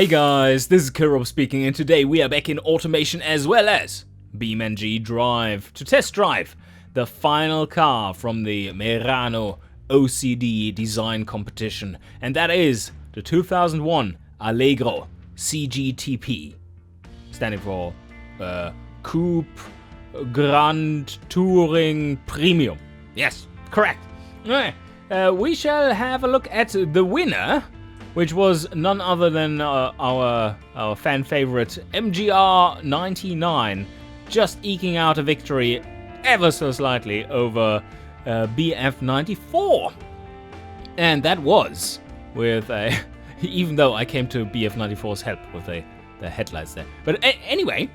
Hey guys, this is Kuro speaking, and today we are back in automation as well as BeamNG Drive to test drive the final car from the Merano OCD Design Competition, and that is the 2001 Allegro CGTP, standing for Coupe Grand Touring Premium. Yes, correct. We shall have a look at the winner, which was none other than our fan favorite MGR 99, just eking out a victory ever so slightly over BF 94. And that was with a, even though I came to BF 94's help with the headlights there. But anyway,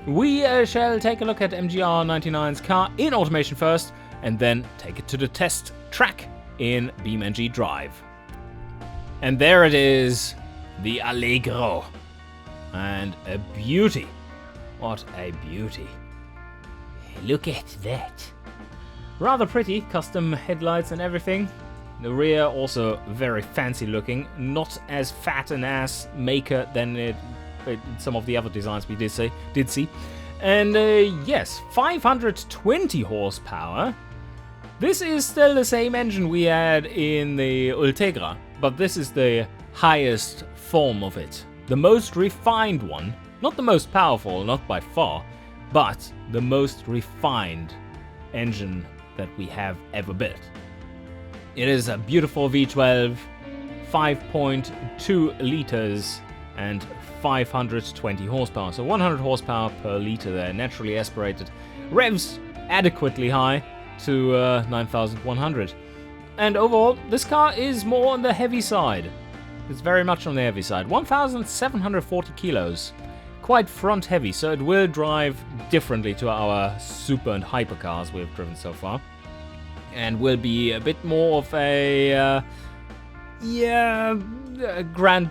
we shall take a look at MGR 99's car in automation first, and then take it to the test track in BeamNG Drive. And there it is, the Allegro. And a beauty. What a beauty. Look at that. Rather pretty, custom headlights and everything. The rear also very fancy looking. Not as fat an ass maker than some of the other designs we did see. And yes, 520 horsepower. This is still the same engine we had in the Ultegra, but this is the highest form of it. The most refined one, not the most powerful, not by far, but the most refined engine that we have ever built. It is a beautiful V12, 5.2 liters and 520 horsepower. So 100 horsepower per liter there, naturally aspirated. Revs adequately high to 9,100. And overall, this car is more on the heavy side. It's very much on the heavy side. 1,740 kilos. Quite front heavy, so it will drive differently to our super and hyper cars we've driven so far. And will be a bit more of a grand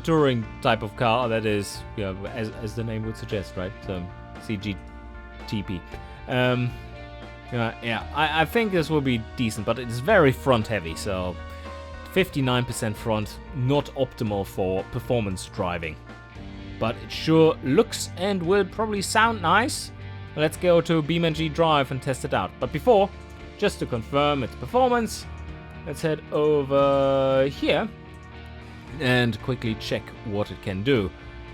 touring type of car. That is, as the name would suggest, right? CGTP. I think this will be decent, but it's very front heavy, so 59% front, not optimal for performance driving. But it sure looks and will probably sound nice. Let's go to BeamNG Drive and test it out. But before, just to confirm its performance, let's head over here and quickly check what it can do.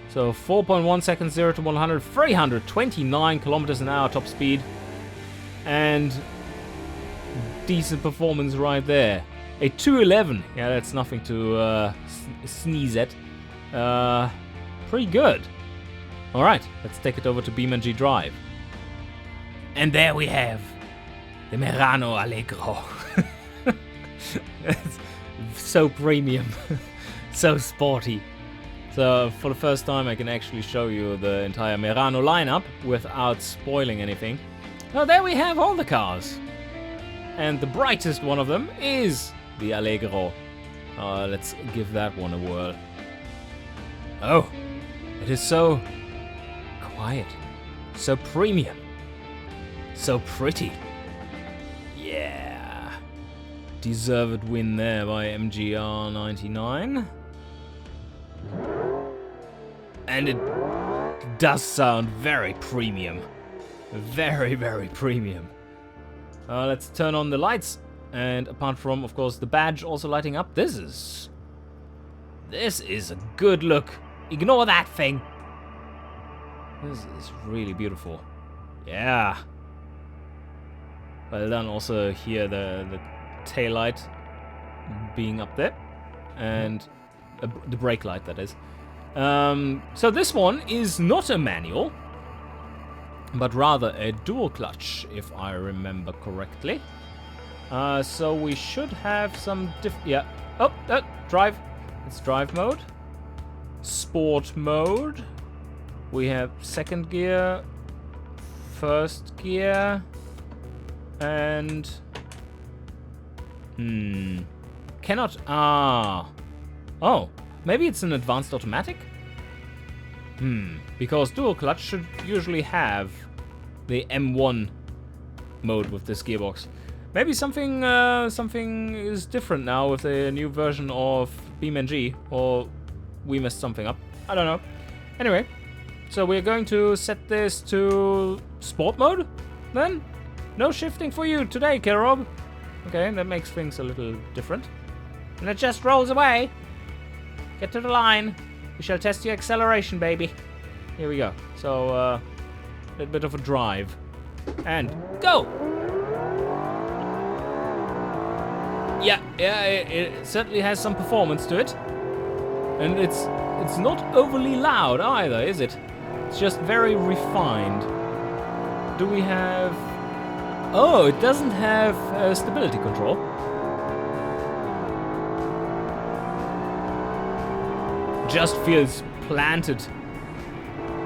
So 4.1 seconds 0 to 100, 329 kilometers an hour top speed. And decent performance right there. A 211. Yeah, that's nothing to sneeze at. Pretty good. Alright, let's take it over to BeamNG Drive. And there we have the Merano Allegro. It's so premium. So sporty. So for the first time I can actually show you the entire Merano lineup without spoiling anything. Well, there we have all the cars. And the brightest one of them is the Allegro. Let's give that one a whirl. Oh, it is so quiet, so premium, so pretty. Yeah. Deserved win there by MGR 99. And it does sound very premium. Very, very premium. Let's turn on the lights. And apart from, of course, the badge also lighting up, this is a good look. Ignore that thing. This is really beautiful. Yeah. Well done. Also here the tail light being up there. And the brake light, that is. So this one is not a manual, but rather a dual clutch, if I remember correctly. So we should have some yeah. Oh, drive. It's drive mode. Sport mode. We have second gear, first gear, and cannot. Oh, maybe it's an advanced automatic. Because dual clutch should usually have the M1 mode with this gearbox. Maybe something is different now with a new version of BeamNG, or we messed something up. I don't know. Anyway, so we're going to set this to sport mode then. No shifting for you today, Kirob. Okay, that makes things a little different. And it just rolls away. Get to the line. We shall test your acceleration, baby. Here we go. So, a little bit of a drive. And go! Yeah, it certainly has some performance to it. And it's not overly loud either, is it? It's just very refined. Do we have... Oh, it doesn't have stability control. Just feels planted.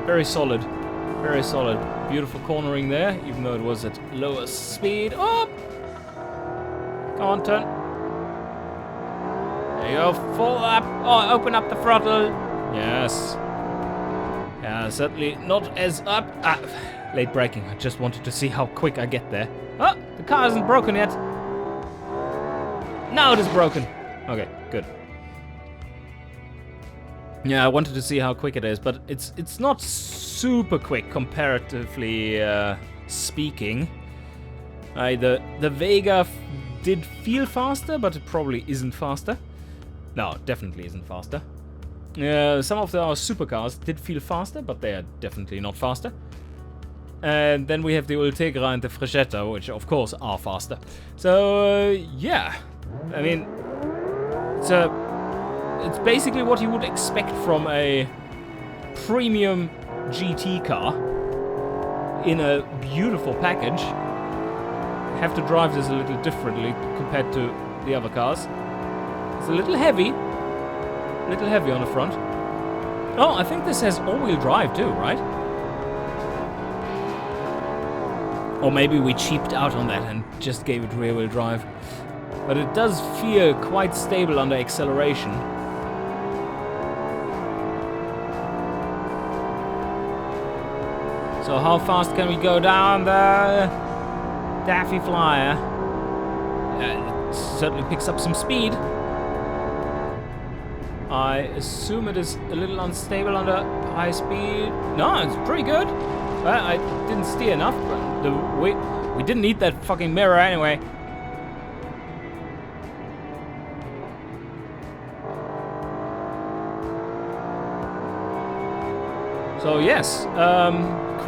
Very solid. Very solid. Beautiful cornering there, even though it was at lower speed. Oh! Come on, turn. There you go. Full up. Oh, open up the throttle. Yes. Yeah, certainly not as up. Late braking. I just wanted to see how quick I get there. Oh, the car isn't broken yet. Now it is broken. Okay, good. Yeah, I wanted to see how quick it is, but it's not super quick comparatively speaking. The Vega did feel faster, but it probably isn't faster. No, definitely isn't faster. Some of our supercars did feel faster, but they are definitely not faster. And then we have the Ultegra and the Frecetta, which of course are faster. So, yeah. I mean, it's basically what you would expect from a premium GT car in a beautiful package. Have to drive this a little differently compared to the other cars. It's a little heavy on the front. Oh, I think this has all-wheel drive too, right? Or maybe we cheaped out on that and just gave it rear-wheel drive. But it does feel quite stable under acceleration. So how fast can we go down the Daffy Flyer? It certainly picks up some speed. I assume it is a little unstable under high speed. No, it's pretty good. I didn't steer enough, but we didn't need that fucking mirror anyway. So yes,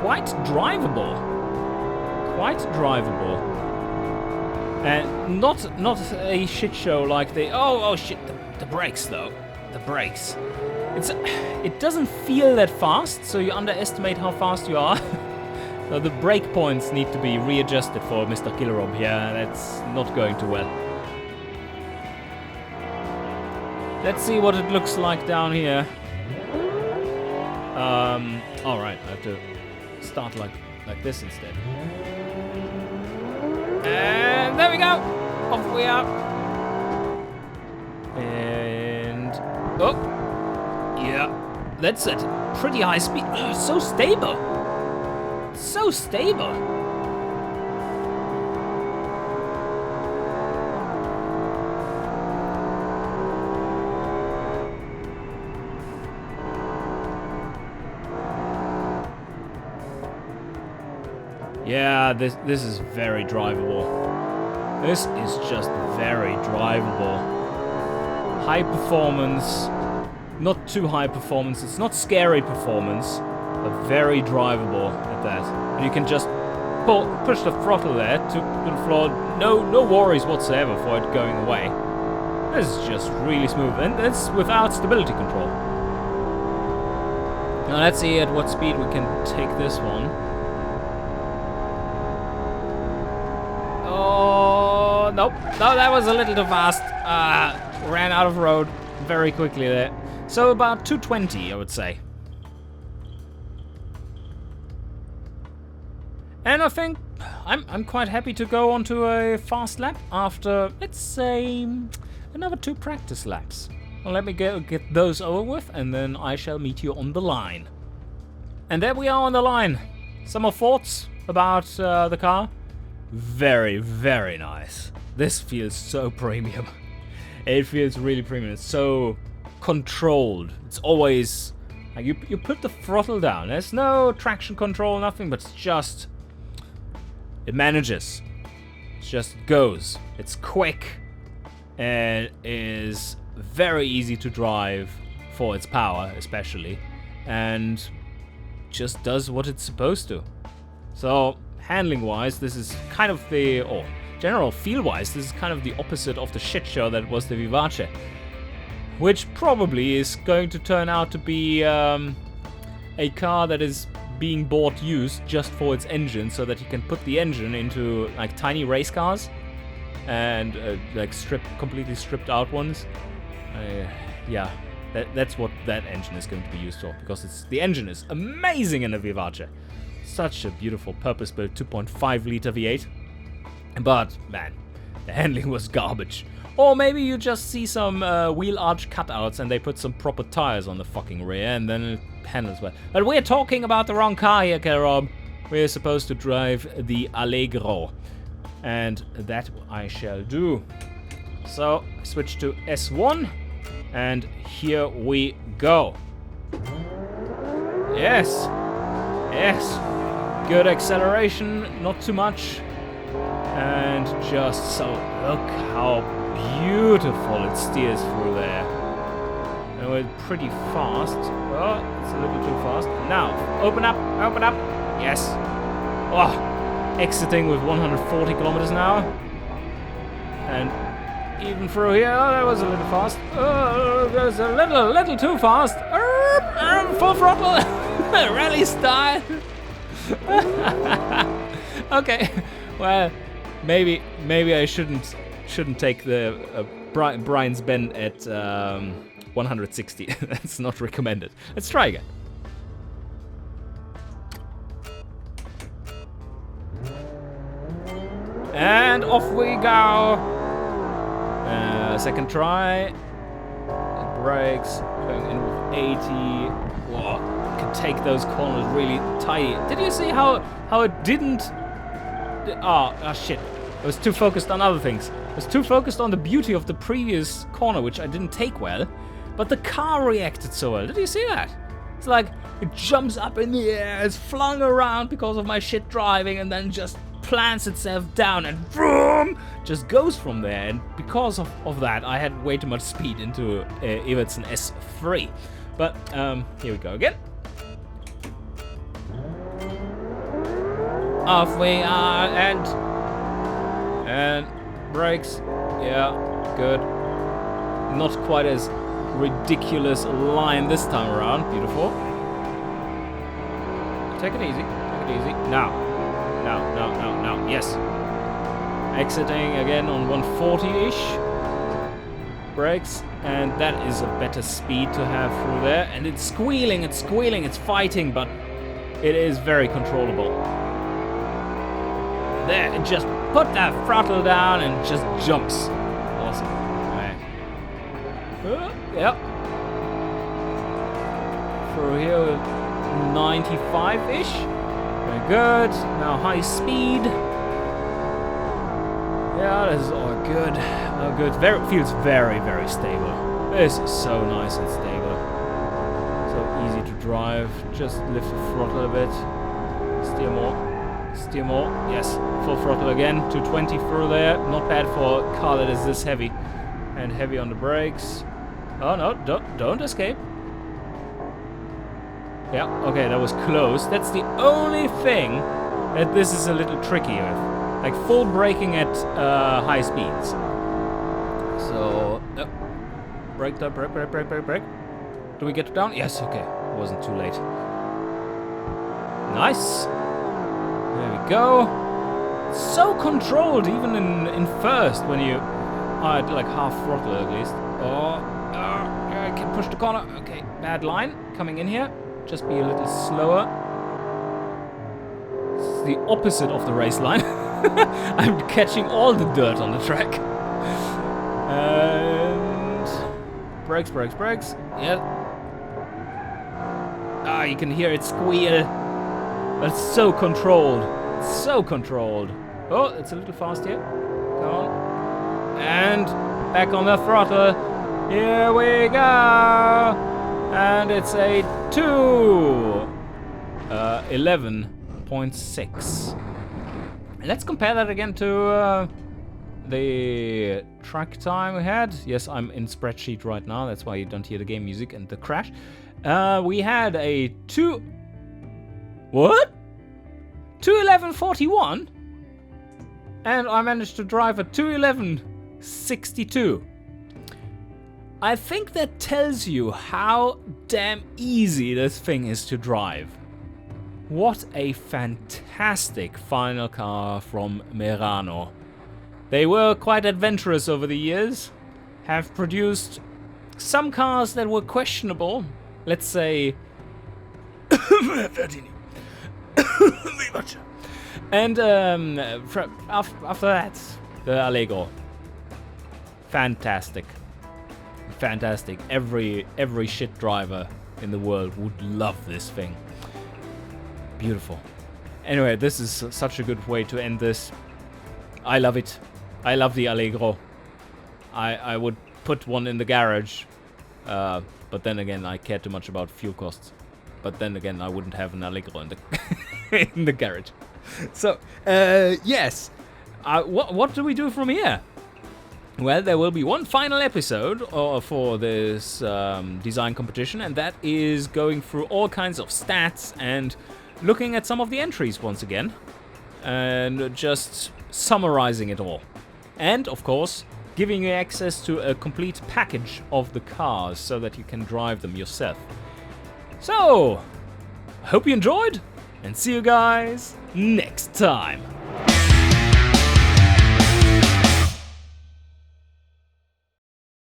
quite drivable. Quite drivable. And not a shit show like the... Oh shit, the brakes though. The brakes. It doesn't feel that fast, so you underestimate how fast you are. So the brake points need to be readjusted for Mr. Killerob here. That's not going too well. Let's see what it looks like down here. Alright, I have to start like this instead. And there we go! Off we are. And... Oh! Yeah, that's at pretty high speed. Oh, so stable! So stable! Yeah, this is very drivable. This is just very drivable. High performance. Not too high performance. It's not scary performance, but very drivable at that. And you can just push the throttle there to the floor. No worries whatsoever for it going away. This is just really smooth, and it's without stability control. Now let's see at what speed we can take this one. Oh, nope. No, that was a little too fast. Ran out of road very quickly there. So about 220, I would say. And I think I'm quite happy to go onto a fast lap after, let's say, another 2 practice laps. Well, let me get those over with, and then I shall meet you on the line. And there we are on the line. Some more thoughts about the car? Very, very nice. This feels so premium. It feels really premium. It's so controlled. It's always Like you put the throttle down. There's no traction control, nothing, but it's just... It manages. It just goes. It's quick and is very easy to drive for its power, especially. And just does what it's supposed to. So, handling-wise, this is kind of the... Or general feel-wise, this is kind of the opposite of the shit show that was the Vivace. Which probably is going to turn out to be a car that is being bought used just for its engine, so that you can put the engine into like tiny race cars and like completely stripped out ones. Yeah, that's what that engine is going to be used for, because the engine is amazing in a Vivace. Such a beautiful purpose-built 2.5 liter V8. But man, the handling was garbage. Or maybe you just see some wheel arch cutouts and they put some proper tires on the fucking rear and then it handles well. But we're talking about the wrong car here, Rob. We're supposed to drive the Allegro. And that I shall do. So, switch to S1. And here we go. Yes. Yes. Good acceleration, not too much. And just so, look how beautiful it steers through there. And we're pretty fast. Oh, it's a little too fast. Now, open up, open up. Yes. Oh, exiting with 140 kilometers an hour. And even through here, oh, that was a little fast. Oh, that was a little too fast. Full throttle, rally style. Okay, well, maybe I shouldn't take the Brian's bend at 160. That's not recommended. Let's try again. And off we go. Second try. Brakes going in with 80. Whoa, can take those corners really tight. Did you see how it didn't? Oh shit. I was too focused on other things. I was too focused on the beauty of the previous corner, which I didn't take well. But the car reacted so well. Did you see that? It's like it jumps up in the air, it's flung around because of my shit driving, and then just plants itself down and vroom, just goes from there. And because of that, I had way too much speed into Evertsen S3. But here we go again. Off we are, and brakes. Yeah, good. Not quite as ridiculous line this time around. Beautiful. Take it easy. Take it easy. Now. Yes. Exiting again on 140-ish. Brakes. And that is a better speed to have through there. And it's squealing, it's fighting, but it is very controllable. There, it just put that throttle down and just jumps. Awesome. Right. Yep. Through here with 95-ish. Very good. Now high speed. Yeah, this is all good. All good. Feels very, very stable. This is so nice and stable. So easy to drive. Just lift the throttle a bit. Steer more. Steer more. Yes. Full throttle again. 220 through there. Not bad for a car that is this heavy. And heavy on the brakes. Oh no, don't escape. Yeah, okay, that was close. That's the only thing that this is a little tricky with. Like full braking at high speeds. So, brake. Do we get down? Yes, okay. It wasn't too late. Nice. There we go. So controlled, even in first, when you are at like half throttle at least. Oh, I can push the corner. Okay, bad line coming in here. Just be a little slower. It's the opposite of the race line. I'm catching all the dirt on the track. And brakes. Yeah. Ah, you can hear it squeal. That's so controlled. So controlled. Oh, it's a little fast here. Come on. And back on the throttle. Here we go. And it's a 11.6. Let's compare that again to the track time we had. Yes, I'm in spreadsheet right now. That's why you don't hear the game music and the crash. We had a 2:11.41, and I managed to drive a 2:11.62. I think that tells you how damn easy this thing is to drive. What a fantastic final car from Merano. They were quite adventurous over the years, have produced some cars that were questionable, let's say, and after that, the Allegro. Fantastic. Every shit driver in the world would love this thing. Beautiful. Anyway, this is such a good way to end this. I love it. I love the Allegro. I would put one in the garage, but then again, I care too much about fuel costs. But then again, I wouldn't have an Allegro in the in the garage. So, yes. What do we do from here? Well, there will be one final episode for this design competition, and that is going through all kinds of stats and looking at some of the entries once again, and just summarizing it all. And, of course, giving you access to a complete package of the cars so that you can drive them yourself. So, I hope you enjoyed, and see you guys next time.